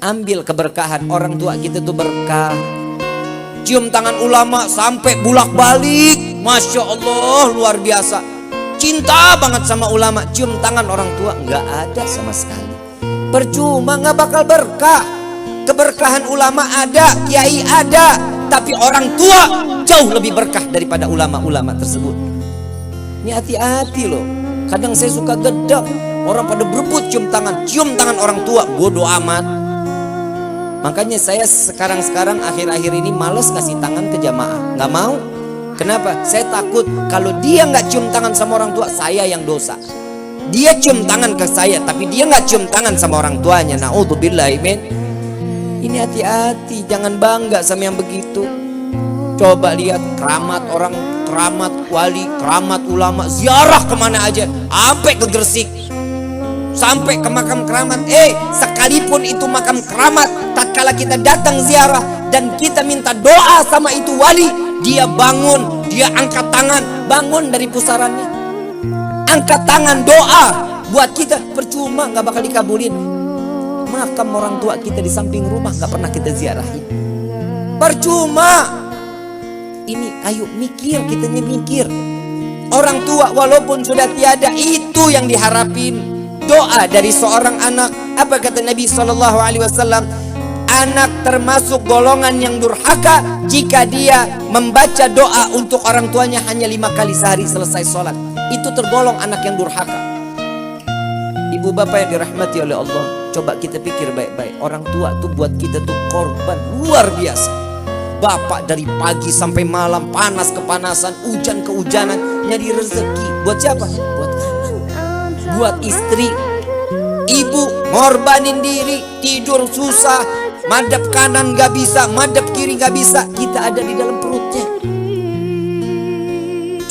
Ambil keberkahan orang tua kita tuh berkah. Cium tangan ulama sampai bulak balik, Masya Allah luar biasa. Cinta banget sama ulama. Cium tangan orang tua nggak ada sama sekali. Percuma, nggak bakal berkah. Keberkahan ulama ada, kiai ada, tapi orang tua jauh lebih berkah daripada ulama-ulama tersebut. Ini hati-hati loh. Kadang saya suka gedek, orang pada berebut cium tangan orang tua, bodoh amat. Makanya saya sekarang akhir-akhir ini males kasih tangan ke jamaah, nggak mau. Kenapa? Saya takut kalau dia nggak cium tangan sama orang tua, saya yang dosa. Dia cium tangan ke saya, tapi dia nggak cium tangan sama orang tuanya. Naudzubillah, men. Ini hati-hati, jangan bangga sama yang begitu. Coba lihat keramat orang, keramat wali, keramat ulama, ziarah kemana aja, sampai ke Gresik, sampai ke makam keramat. Sekalipun itu makam keramat, tatkala kita datang ziarah dan kita minta doa sama itu wali, dia bangun, dia angkat tangan, bangun dari pusarannya, angkat tangan doa buat kita. Percuma, nggak bakal dikabulin. Makam orang tua kita di samping rumah nggak pernah kita ziarahi, percuma. Ini ayo mikir, kitanya mikir. Orang tua walaupun sudah tiada, itu yang diharapin. Doa dari seorang anak. Apa kata Nabi SAW? Anak termasuk golongan yang durhaka jika dia membaca doa untuk orang tuanya hanya 5 kali sehari selesai sholat. Itu tergolong anak yang durhaka. Ibu bapak yang dirahmati oleh Allah, coba kita pikir baik-baik. Orang tua tuh buat kita tuh korban luar biasa. Bapak dari pagi sampai malam, panas kepanasan, hujan kehujanan, nyari rezeki. Buat siapa? Buat anak, buat istri. Ibu ngorbanin diri, tidur susah, madep kanan gak bisa, madep kiri gak bisa. Kita ada di dalam perutnya.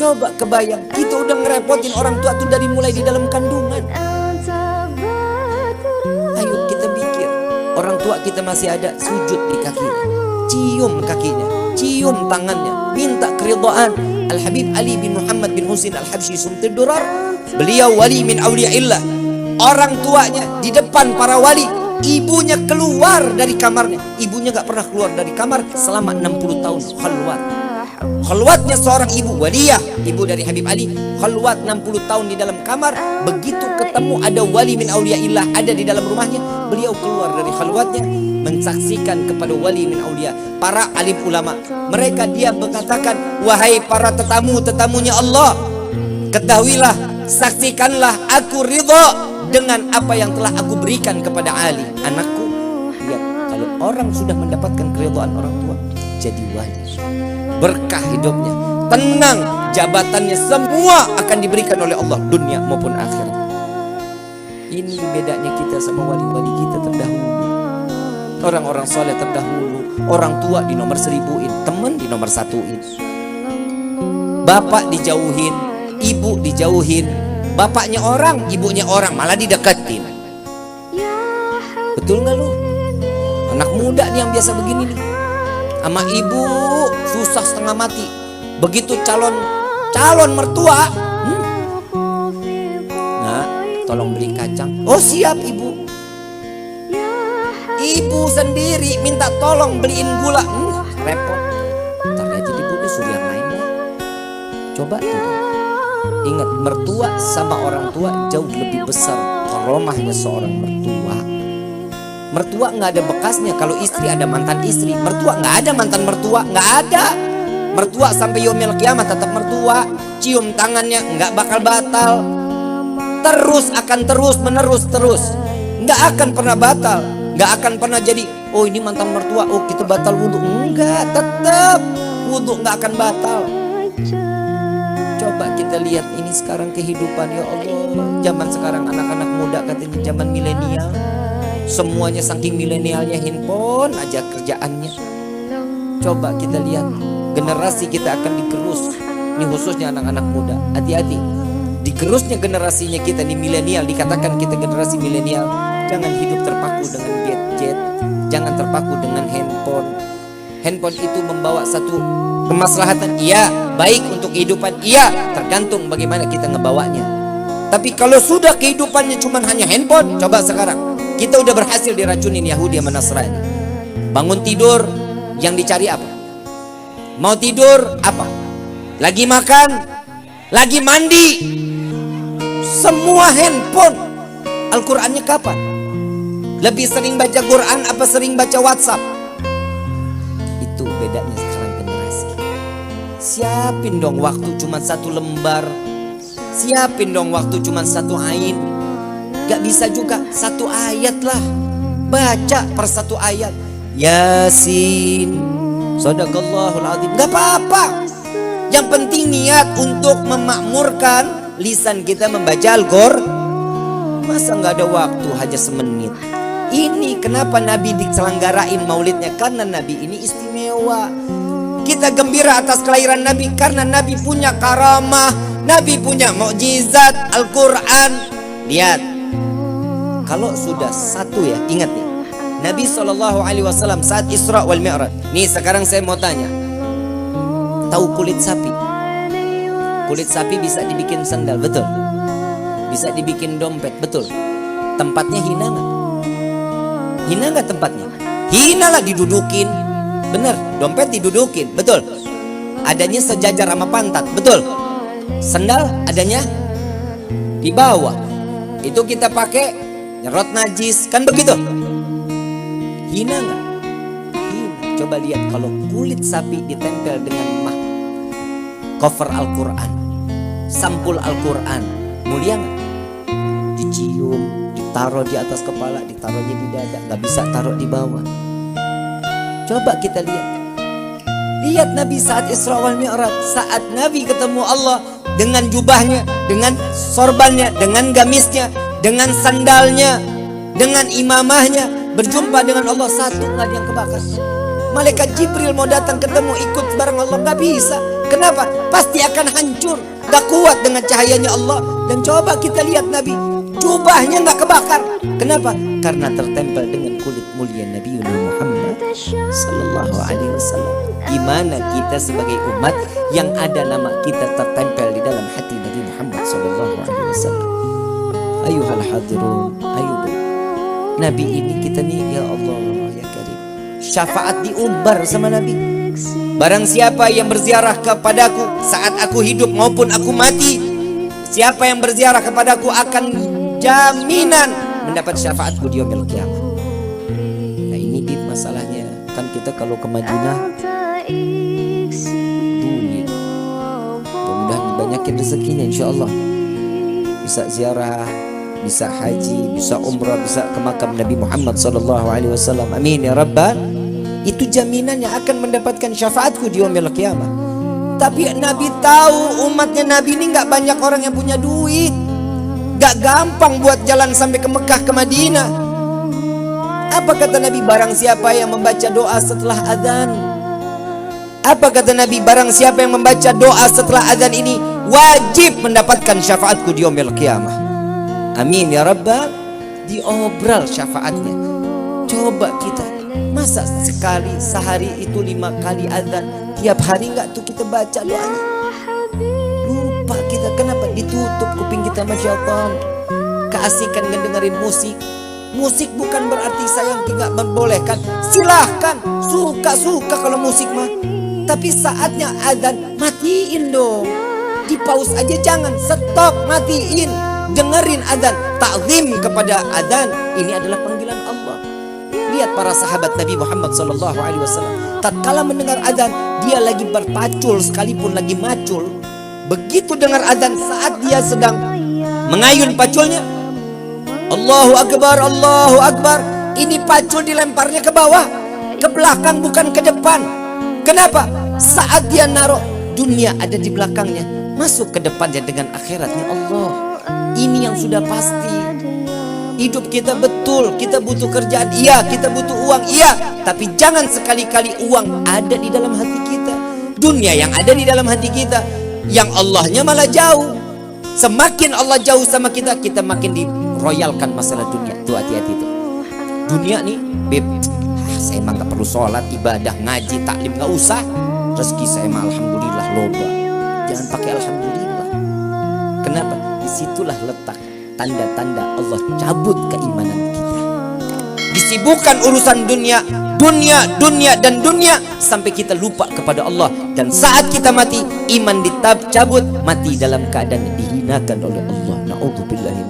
Coba kebayang, kita udah ngerepotin orang tua tuh dari mulai di dalam kandungan. Ayo kita pikir, orang tua kita masih ada, sujud di kakinya, cium kakinya, cium tangannya, minta keridhaan. Al-Habib Ali bin Muhammad bin Husin Al-Habsyi Sumtid Durar, beliau wali min awliyaillah. Orang tuanya di depan para wali, ibunya keluar dari kamarnya. Ibunya gak pernah keluar dari kamar selama 60 tahun khalwat. Khalwatnya seorang ibu waliyah, ibu dari Habib Ali, khalwat 60 tahun di dalam kamar. Begitu ketemu ada wali min awliyaillah ada di dalam rumahnya, beliau keluar dari khalwatnya, mensaksikan kepada wali min awliya, para alim ulama. Mereka dia mengatakan, wahai para tetamunya Allah, ketahuilah, saksikanlah aku ridha dengan apa yang telah aku berikan kepada Ali anakku. Lihat, kalau orang sudah mendapatkan keridhaan orang tua, jadi wali, berkah hidupnya, tenang, jabatannya semua akan diberikan oleh Allah, dunia maupun akhirat. Ini bedanya kita sama wali-wali kita terdahulu. Orang-orang soleh terdahulu, orang tua di nomor 1000-in, teman di nomor 1-in. Bapak dijauhin, ibu dijauhin. Bapaknya orang, ibunya orang, malah dideketin. Betul gak lu? Anak muda nih yang biasa begini nih, sama ibu susah setengah mati. Begitu calon mertua, nah tolong beli kacang. Oh siap ibu. Ibu sendiri minta tolong beliin gula, repot. Ntar aja ibu deh, suruh yang lain. Coba tuh. Ingat, mertua sama orang tua jauh lebih besar karomahnya seorang mertua. Mertua nggak ada bekasnya. Kalau istri ada mantan istri, mertua nggak ada mantan mertua, nggak ada. Mertua sampai yaumil kiamat tetap mertua. Cium tangannya nggak bakal batal. Terus akan terus menerus terus. Nggak akan pernah batal. Nggak akan pernah jadi, oh ini mantan mertua, oh kita batal wudhu. Enggak, tetap wudhu nggak akan batal. Coba kita lihat ini sekarang kehidupan, ya Allah. Zaman sekarang anak-anak muda katanya zaman milenial. Semuanya saking milenialnya handphone aja kerjaannya. Coba kita lihat, generasi kita akan digerus. Ini khususnya anak-anak muda, hati-hati. Digerusnya generasinya kita nih milenial, dikatakan kita generasi milenial. Jangan hidup terpaku dengan gadget, jangan terpaku dengan handphone. Handphone itu membawa satu kemaslahatan, iya, baik untuk kehidupan, iya, tergantung bagaimana kita ngebawanya. Tapi kalau sudah kehidupannya cuma hanya handphone, coba sekarang Kita udah berhasil diracunin Yahudi sama Nasrani. Bangun tidur, yang dicari apa? Mau tidur apa? Lagi makan, lagi mandi, semua handphone. Al-Qur'annya kapan? Lebih sering baca Quran apa sering baca WhatsApp? Itu bedanya sekarang generasi. Siapin dong waktu cuma 1 lembar. Siapin dong waktu cuma 1 ain. Gak bisa juga 1 ayat lah. Baca per 1 ayat. Yasin, Sadaqallahul Azim. Gak apa-apa. Yang penting niat untuk memakmurkan lisan kita membaca Al-Qur'an. Masa gak ada waktu hanya semenit? Ini kenapa Nabi diselenggarain maulidnya? Karena Nabi ini istimewa. Kita gembira atas kelahiran Nabi karena Nabi punya karamah, Nabi punya mukjizat Al-Quran. Lihat, kalau sudah satu ya, ingat nih, Nabi SAW saat Isra wal Mi'raj. Nih sekarang saya mau tanya, tahu kulit sapi? Kulit sapi bisa dibikin sandal, betul? Bisa dibikin dompet, betul? Tempatnya hina nggak? Hina nggak tempatnya? Hina lah, didudukin. Bener, dompet didudukin, betul? Adanya sejajar sama pantat, betul? Sandal adanya di bawah. Itu kita pakai nyerot najis, kan begitu? Hina nggak? Hina. Coba lihat kalau kulit sapi ditempel dengan cover Al-Quran, sampul Al-Quran, mulia nggak? Dicium, ditaruh di atas kepala, ditaruhnya di dada, nggak bisa taruh di bawah. Coba kita lihat. Lihat Nabi saat Isra wal Mi'raj, saat Nabi ketemu Allah dengan jubahnya, dengan sorbannya, dengan gamisnya, dengan sandalnya, dengan imamahnya, berjumpa dengan Allah, satu nggak ada yang kebakar. Malaikat Jibril mau datang ketemu ikut bareng Allah, nggak bisa. Kenapa? Pasti akan hancur, nggak kuat dengan cahayanya Allah. Dan coba kita lihat Nabi, jubahnya nggak kebakar. Kenapa? Karena tertempel dengan kulit mulia Nabi Muhammad Sallallahu Alaihi Wasallam. Gimana kita sebagai umat yang ada nama kita tertempel di dalam hati Nabi Muhammad Sallallahu Alaihi Wasallam? Ayuhal hadirun, ayo Nabi ini kita nih, ya Allah ya Karim, syafaat diumbar sama Nabi. Barang siapa yang berziarah kepadaku saat aku hidup maupun aku mati, siapa yang berziarah kepadaku akan jaminan mendapat syafaatku di yaumil qiyamah. Nah ini di masalahnya kan, kita kalau ke Madinah duit, mudah-mudahan dibanyakin rezekinya insyaallah, bisa ziarah, bisa haji, bisa umrah, bisa ke makam Nabi Muhammad SAW. Amin ya Rabbal. Itu jaminan yang akan mendapatkan syafaatku di yaumil qiyamah. Tapi Nabi tahu umatnya Nabi ini gak banyak orang yang punya duit, gak gampang buat jalan sampai ke Mekah, ke Madinah. Apa kata Nabi? Barang siapa yang membaca doa setelah adzan. Apa kata Nabi? Barang siapa yang membaca doa setelah adzan ini wajib mendapatkan syafaatku di yaumil qiyamah. Amin ya Rabbal. Diobral syafaatnya. Coba kita, masa sekali sehari itu 5 kali adzan, tiap hari enggak tuh kita baca doanya? Lupa kita. Kenapa? Ditutup kuping kita sama syaitan. Keasikan ngedengerin musik. Musik bukan berarti saya tidak membolehkan. Silahkan, suka-suka kalau musik mah. Tapi saatnya adzan, matiin dong. Di pause aja, jangan stop, matiin. Dengerin adzan, takzim kepada adzan. Ini adalah panggilan Allah. Lihat para sahabat Nabi Muhammad SAW, tatkala mendengar adzan, dia lagi berpacul sekalipun lagi macul. Begitu dengar adzan, saat dia sedang mengayun paculnya, Allahu Akbar, Allahu Akbar, ini pacul dilemparnya ke bawah, ke belakang bukan ke depan. Kenapa? Saat dia naruh, dunia ada di belakangnya, masuk ke depannya dengan akhiratnya Allah. Ini yang sudah pasti. Hidup kita betul, kita butuh kerjaan, iya, kita butuh uang, iya, tapi jangan sekali-kali uang ada di dalam hati kita, dunia yang ada di dalam hati kita, yang Allahnya malah jauh. Semakin Allah jauh sama kita, kita makin diroyalkan masalah dunia. Tuh hati-hati tuh. Dunia nih, beb, saya emang gak perlu sholat, ibadah, ngaji, taklim, gak usah. Rezeki saya emang alhamdulillah loba. Jangan pakai alhamdulillah. Kenapa? Disitulah letak tanda-tanda Allah cabut keimanan kita. disibukkan urusan dunia, dan dunia sampai kita lupa kepada Allah. Dan saat kita mati, iman dicabut, mati dalam keadaan dihinakan oleh Allah. Na'udzubillah.